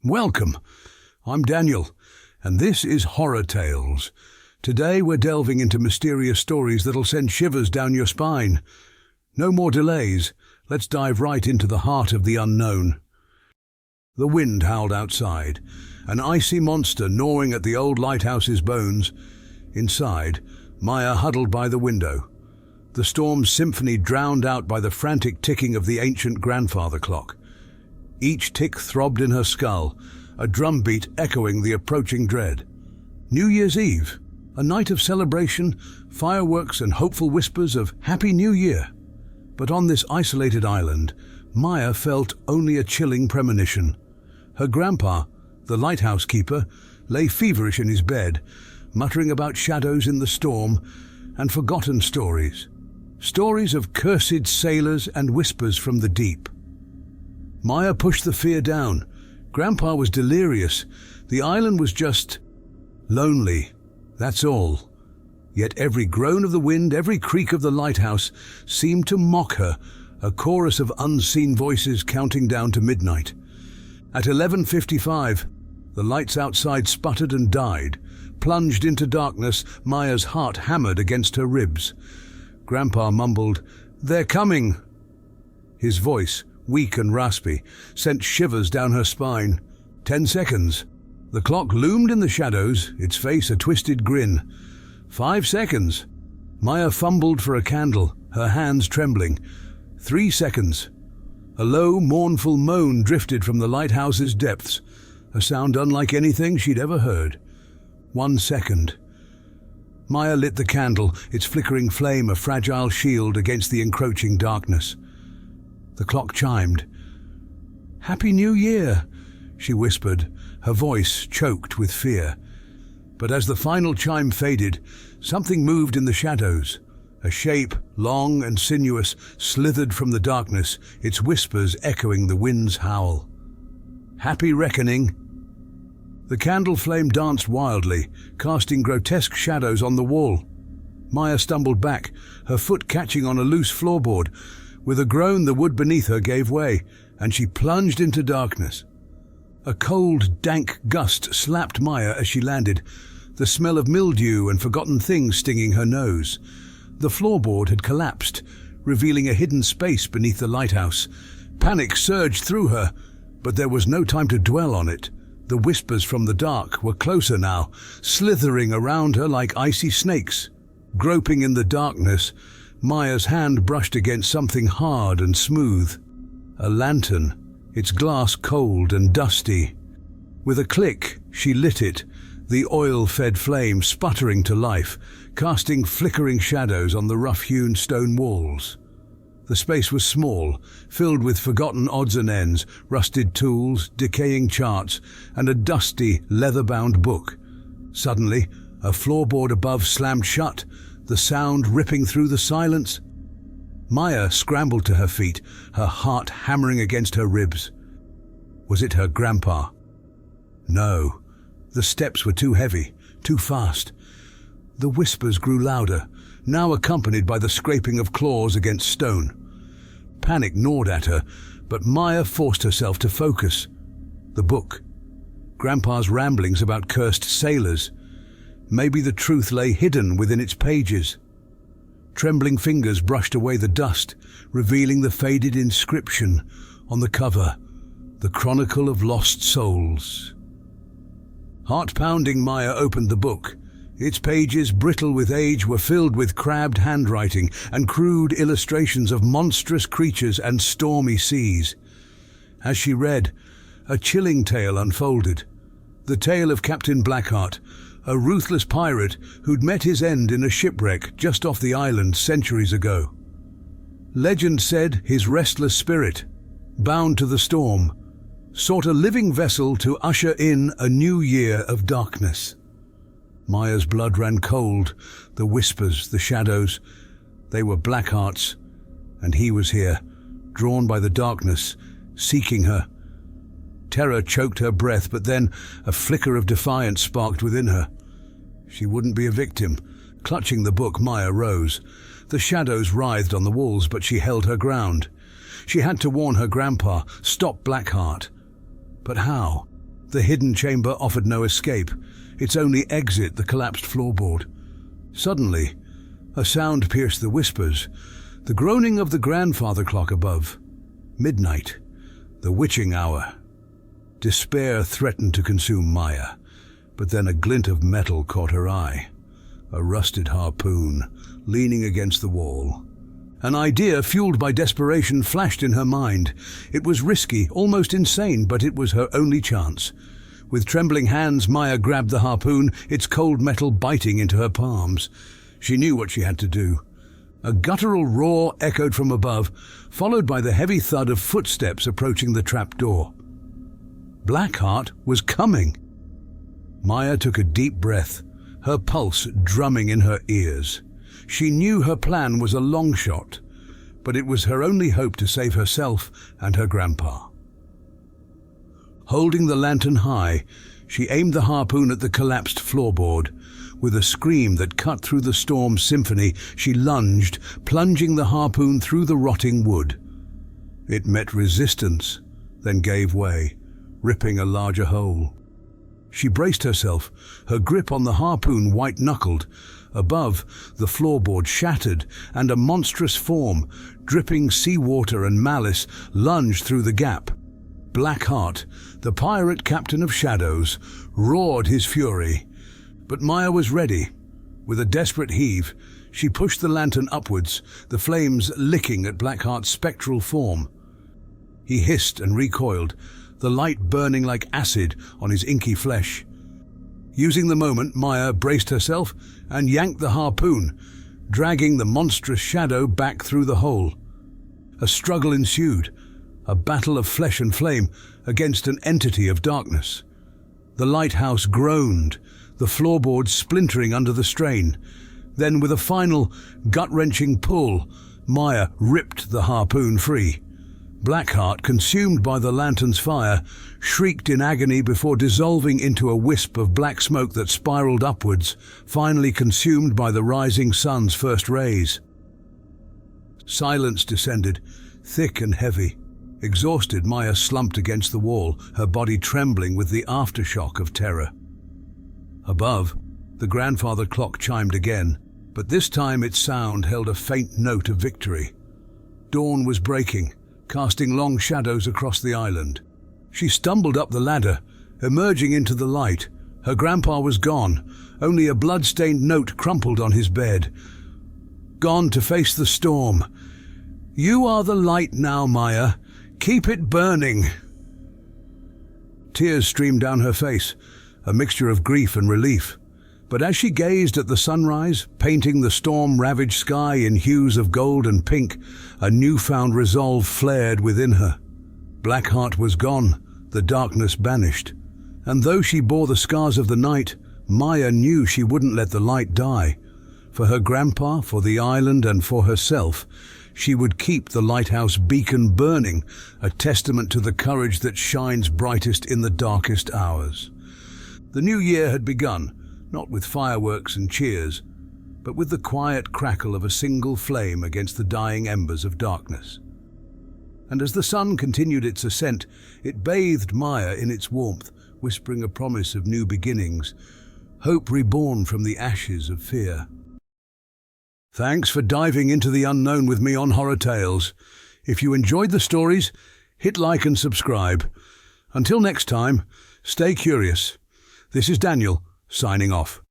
Welcome. I'm Daniel, and this is Horror Tales. Today we're delving into mysterious stories that'll send shivers down your spine. No more delays. Let's dive right into the heart of the unknown. The wind howled outside, an icy monster gnawing at the old lighthouse's bones. Inside, Maya huddled by the window, the storm's symphony drowned out by the frantic ticking of the ancient grandfather clock. Each tick throbbed in her skull, a drumbeat echoing the approaching dread. New Year's Eve, a night of celebration, fireworks and hopeful whispers of Happy New Year. But on this isolated island, Maya felt only a chilling premonition. Her grandpa, the lighthouse keeper, lay feverish in his bed, muttering about shadows in the storm and forgotten stories. Stories of cursed sailors and whispers from the deep. Maya pushed the fear down. Grandpa was delirious. The island was just lonely. That's all. Yet every groan of the wind, every creak of the lighthouse seemed to mock her, a chorus of unseen voices counting down to midnight. At 11:55, the lights outside sputtered and died. Plunged into darkness, Maya's heart hammered against her ribs. Grandpa mumbled, "They're coming." His voice, weak and raspy, sent shivers down her spine. 10 seconds. The clock loomed in the shadows, its face a twisted grin. 5 seconds. Maya fumbled for a candle, her hands trembling. 3 seconds. A low, mournful moan drifted from the lighthouse's depths, a sound unlike anything she'd ever heard. 1 second. Maya lit the candle, its flickering flame a fragile shield against the encroaching darkness. The clock chimed. "Happy New Year," she whispered, her voice choked with fear. But as the final chime faded, something moved in the shadows. A shape, long and sinuous, slithered from the darkness, its whispers echoing the wind's howl. "Happy Reckoning." The candle flame danced wildly, casting grotesque shadows on the wall. Maya stumbled back, her foot catching on a loose floorboard. With a groan, the wood beneath her gave way, and she plunged into darkness. A cold, dank gust slapped Maya as she landed, the smell of mildew and forgotten things stinging her nose. The floorboard had collapsed, revealing a hidden space beneath the lighthouse. Panic surged through her, but there was no time to dwell on it. The whispers from the dark were closer now, slithering around her like icy snakes. Groping in the darkness, Maya's hand brushed against something hard and smooth. A lantern, its glass cold and dusty. With a click, she lit it, the oil-fed flame sputtering to life, casting flickering shadows on the rough-hewn stone walls. The space was small, filled with forgotten odds and ends, rusted tools, decaying charts, and a dusty, leather-bound book. Suddenly, a floorboard above slammed shut, the sound ripping through the silence. Maya scrambled to her feet, her heart hammering against her ribs. Was it her grandpa? No. The steps were too heavy, too fast. The whispers grew louder, now accompanied by the scraping of claws against stone. Panic gnawed at her, but Maya forced herself to focus. The book. Grandpa's ramblings about cursed sailors. Maybe the truth lay hidden within its pages. Trembling fingers brushed away the dust, revealing the faded inscription on the cover, "The Chronicle of Lost Souls." Heart-pounding, Maya opened the book. Its pages, brittle with age, were filled with crabbed handwriting and crude illustrations of monstrous creatures and stormy seas. As she read, a chilling tale unfolded. The tale of Captain Blackheart, a ruthless pirate who'd met his end in a shipwreck just off the island centuries ago. Legend said his restless spirit, bound to the storm, sought a living vessel to usher in a new year of darkness. Maya's blood ran cold, the whispers, the shadows. They were Blackheart's, and he was here, drawn by the darkness, seeking her. Terror choked her breath, but then a flicker of defiance sparked within her. She wouldn't be a victim. Clutching the book, Maya rose. The shadows writhed on the walls, but she held her ground. She had to warn her grandpa, stop Blackheart. But how? The hidden chamber offered no escape, its only exit the collapsed floorboard. Suddenly, a sound pierced the whispers, the groaning of the grandfather clock above. Midnight, the witching hour. Despair threatened to consume Maya, but then a glint of metal caught her eye. A rusted harpoon, leaning against the wall. An idea fueled by desperation flashed in her mind. It was risky, almost insane, but it was her only chance. With trembling hands, Maya grabbed the harpoon, its cold metal biting into her palms. She knew what she had to do. A guttural roar echoed from above, followed by the heavy thud of footsteps approaching the trap door. Blackheart was coming. Maya took a deep breath, her pulse drumming in her ears. She knew her plan was a long shot, but it was her only hope to save herself and her grandpa. Holding the lantern high, she aimed the harpoon at the collapsed floorboard. With a scream that cut through the storm's symphony, she lunged, plunging the harpoon through the rotting wood. It met resistance, then gave way, ripping a larger hole. She braced herself, her grip on the harpoon white-knuckled. Above, the floorboard shattered, and a monstrous form, dripping seawater and malice, lunged through the gap. Blackheart, the pirate captain of shadows, roared his fury. But Maya was ready. With a desperate heave, she pushed the lantern upwards, the flames licking at Blackheart's spectral form. He hissed and recoiled, the light burning like acid on his inky flesh. Using the moment, Maya braced herself and yanked the harpoon, dragging the monstrous shadow back through the hole. A struggle ensued, a battle of flesh and flame against an entity of darkness. The lighthouse groaned, the floorboards splintering under the strain. Then, with a final, gut-wrenching pull, Maya ripped the harpoon free. Blackheart, consumed by the lantern's fire, shrieked in agony before dissolving into a wisp of black smoke that spiraled upwards, finally consumed by the rising sun's first rays. Silence descended, thick and heavy. Exhausted, Maya slumped against the wall, her body trembling with the aftershock of terror. Above, the grandfather clock chimed again, but this time its sound held a faint note of victory. Dawn was breaking, casting long shadows across the island. She stumbled up the ladder, emerging into the light. Her grandpa was gone, only a blood-stained note crumpled on his bed. Gone to face the storm. "You are the light now, Maya. Keep it burning." Tears streamed down her face, a mixture of grief and relief. But as she gazed at the sunrise, painting the storm-ravaged sky in hues of gold and pink, a newfound resolve flared within her. Blackheart was gone, the darkness banished. And though she bore the scars of the night, Maya knew she wouldn't let the light die. For her grandpa, for the island, and for herself, she would keep the lighthouse beacon burning, a testament to the courage that shines brightest in the darkest hours. The new year had begun, not with fireworks and cheers, but with the quiet crackle of a single flame against the dying embers of darkness. And as the sun continued its ascent, it bathed Maya in its warmth, whispering a promise of new beginnings, hope reborn from the ashes of fear. Thanks for diving into the unknown with me on Horror Tales. If you enjoyed the stories, hit like and subscribe. Until next time, stay curious. This is Daniel, signing off.